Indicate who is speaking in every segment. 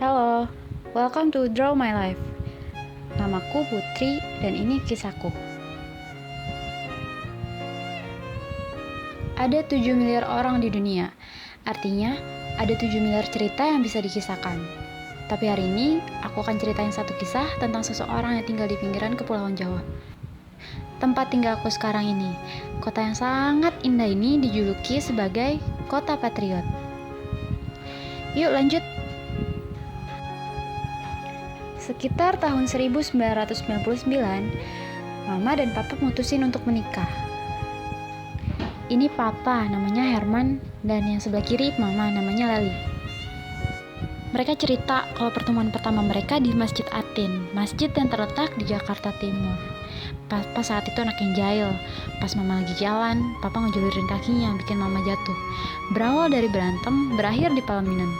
Speaker 1: Halo, welcome to Draw My Life. Namaku Putri dan ini kisahku. Ada 7 miliar orang di dunia. Artinya, ada 7 miliar cerita yang bisa dikisahkan. Tapi hari ini, aku akan ceritain satu kisah tentang seseorang yang tinggal di pinggiran Kepulauan Jawa. Tempat tinggalku sekarang ini, kota yang sangat indah ini dijuluki sebagai Kota Patriot. Yuk lanjut. Sekitar tahun 1999, Mama dan Papa mutusin untuk menikah. Ini Papa, namanya Herman, dan yang sebelah kiri Mama, namanya Lali. Mereka cerita kalau pertemuan pertama mereka di Masjid Atin, masjid yang terletak di Jakarta Timur. Papa saat itu anak yang jahil. Pas Mama lagi jalan, Papa ngejulirin kakinya, bikin Mama jatuh. Berawal dari berantem, berakhir di pelaminan.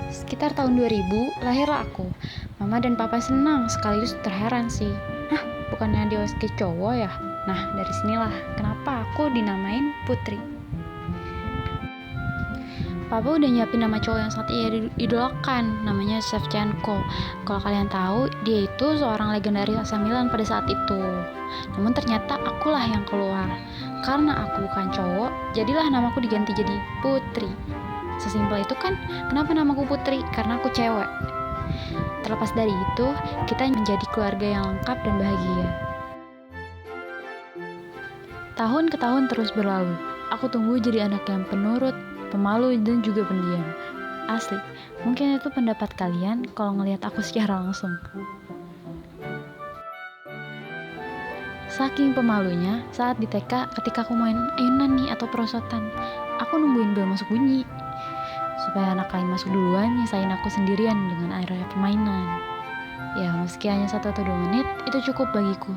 Speaker 1: Sekitar tahun 2000, lahirlah aku. Mama dan Papa senang, sekaligus terheran sih. Hah, bukannya dia ke cowok ya? Nah, dari sinilah kenapa aku dinamain Putri. Papa udah nyiapin nama cowok yang sangat idolakan, namanya Shevchenko. Kalau kalian tahu, dia itu seorang legendaris AC Milan pada saat itu. Namun ternyata akulah yang keluar. Karena aku bukan cowok, jadilah namaku diganti jadi Putri. Sesimpel itu kan, kenapa namaku Putri? Karena aku cewek. Terlepas dari itu, kita menjadi keluarga yang lengkap dan bahagia. Tahun ke tahun terus berlalu. Aku tumbuh jadi anak yang penurut, pemalu, dan juga pendiam. Asli, mungkin itu pendapat kalian kalau ngelihat aku secara langsung. Saking pemalunya, saat di TK ketika aku main ayunan nih atau perosotan, aku nungguin bel masuk bunyi. Supaya anak lain masuk duluan, nyisain aku sendirian dengan area permainan. Ya, meski hanya 1 atau 2 menit, itu cukup bagiku.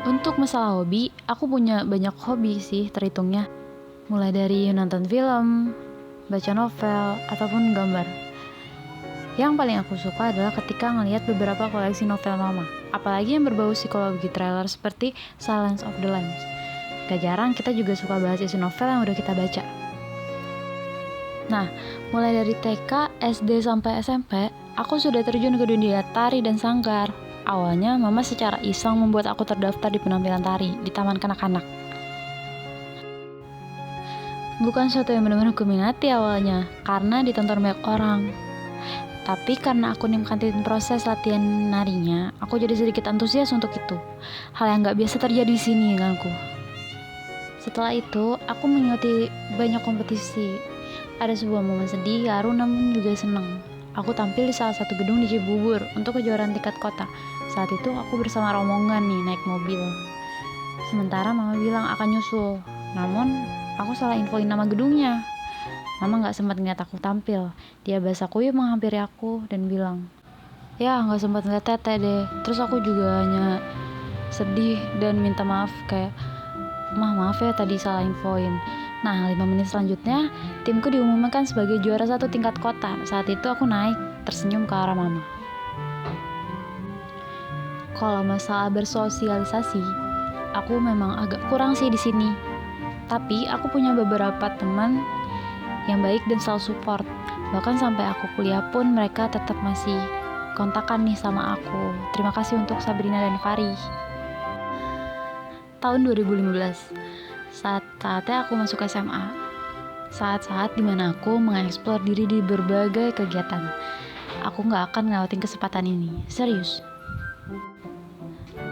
Speaker 1: Untuk masalah hobi, aku punya banyak hobi sih terhitungnya. Mulai dari nonton film, baca novel, ataupun gambar. Yang paling aku suka adalah ketika ngelihat beberapa koleksi novel Mama. Apalagi yang berbau psikologi thriller seperti Silence of the Lambs. Gak jarang kita juga suka bahas isi novel yang udah kita baca. Nah, mulai dari TK, SD, sampai SMP, aku sudah terjun ke dunia tari dan sanggar. Awalnya, Mama secara iseng membuat aku terdaftar di penampilan tari di taman kanak-kanak. Bukan sesuatu yang benar-benar aku minati awalnya, karena ditonton banyak orang. Tapi karena aku nikmatin proses latihan narinya, aku jadi sedikit antusias untuk itu. Hal yang gak biasa terjadi di sini denganku. Setelah itu, aku mengikuti banyak kompetisi. Ada sebuah momen sedih, haru, namun juga senang. Aku tampil di salah satu gedung di Cibubur untuk kejuaraan tingkat kota. Saat itu aku bersama rombongan nih naik mobil. Sementara Mama bilang akan nyusul. Namun, aku salah infoin nama gedungnya. Mama gak sempat ngeliat aku tampil. Dia basa kuyup menghampiri aku dan bilang, "Ya, gak sempat ngeliat Tete deh." Terus aku juga hanya sedih dan minta maaf kayak, maaf ya tadi salah infoin." Nah, 5 menit selanjutnya, timku diumumkan sebagai juara 1 tingkat kota. Saat itu aku naik, tersenyum ke arah Mama. Kalau masalah bersosialisasi, aku memang agak kurang sih di sini. Tapi aku punya beberapa teman yang baik dan selalu support. Bahkan sampai aku kuliah pun mereka tetap masih kontakan nih sama aku. Terima kasih untuk Sabrina dan Fari. Tahun 2015, saatnya aku masuk SMA. Saat-saat dimana aku mengeksplor diri di berbagai kegiatan. Aku gak akan ngelewatin kesempatan ini, serius.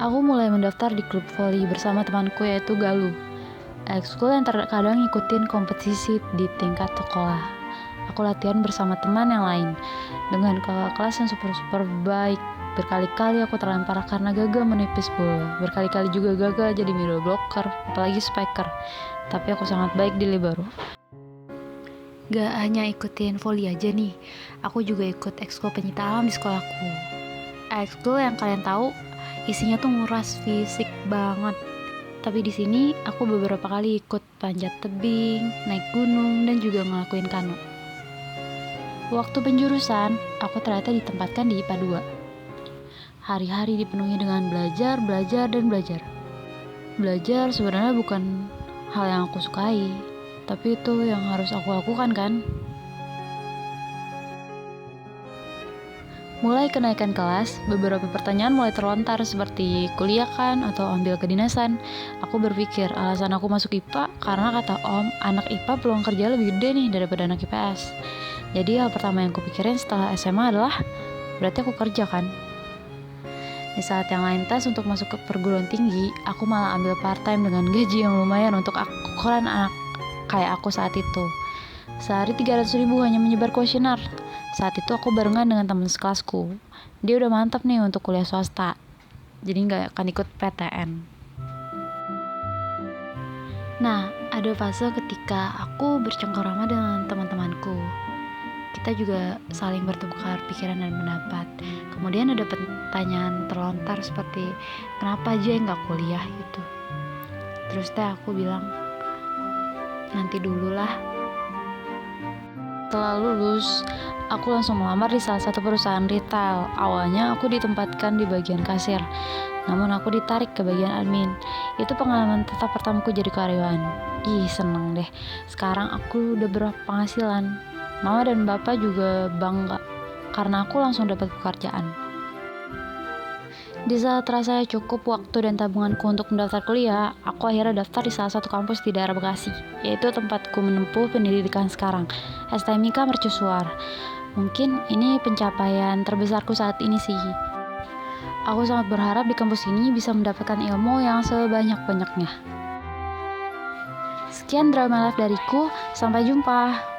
Speaker 1: Aku mulai mendaftar di klub voli bersama temanku yaitu Galuh. Ekskul yang terkadang ngikutin kompetisi di tingkat sekolah. Aku latihan bersama teman yang lain dengan kakak kelas yang super baik. Berkali-kali aku terlempar karena gagal menipis bola. Berkali-kali juga gagal jadi middle blocker, apalagi spiker. Tapi aku sangat baik di libero. Gak hanya ikutin voli aja nih, aku juga ikut ekskul penyita alam di sekolahku. Ekskul yang kalian tahu isinya tuh nguras fisik banget. Tapi di sini aku beberapa kali ikut panjat tebing, naik gunung, dan juga ngelakuin kano. Waktu penjurusan, aku ternyata ditempatkan di IPA 2. Hari-hari dipenuhi dengan belajar. Belajar sebenarnya bukan hal yang aku sukai. Tapi itu yang harus aku lakukan kan? Mulai kenaikan kelas, beberapa pertanyaan mulai terlontar seperti kuliah kan atau ambil kedinasan. Aku berpikir alasan aku masuk IPA karena kata Om, anak IPA peluang kerja lebih gede nih daripada anak IPS. Jadi hal pertama yang kupikirin setelah SMA adalah berarti aku kerja kan? Di saat yang lain tes untuk masuk ke perguruan tinggi, aku malah ambil part time dengan gaji yang lumayan untuk ukuran anak kayak aku saat itu. Sehari 300.000 hanya menyebar kuesioner. Saat itu aku barengan dengan teman sekelasku. Dia udah mantap nih untuk kuliah swasta, jadi nggak akan ikut PTN. Nah, ada fase ketika aku bercengkerama dengan teman-temanku. Kita juga saling bertukar pikiran dan pendapat. Kemudian ada pertanyaan terlontar seperti kenapa aja nggak kuliah gitu. Terus aku bilang nanti dulu lah. Setelah lulus, aku langsung melamar di salah satu perusahaan retail. Awalnya aku ditempatkan di bagian kasir, namun aku ditarik ke bagian admin. Itu pengalaman tetap pertamaku jadi karyawan. Ih, seneng deh. Sekarang aku udah berpenghasilan. Mama dan Bapak juga bangga karena aku langsung dapat pekerjaan. Di saat rasanya cukup waktu dan tabunganku untuk mendaftar kuliah, aku akhirnya daftar di salah satu kampus di daerah Bekasi, yaitu tempatku menempuh pendidikan sekarang, STMIK Mercusuar. Mungkin ini pencapaian terbesarku saat ini sih. Aku sangat berharap di kampus ini bisa mendapatkan ilmu yang sebanyak-banyaknya. Sekian drama live dariku, sampai jumpa.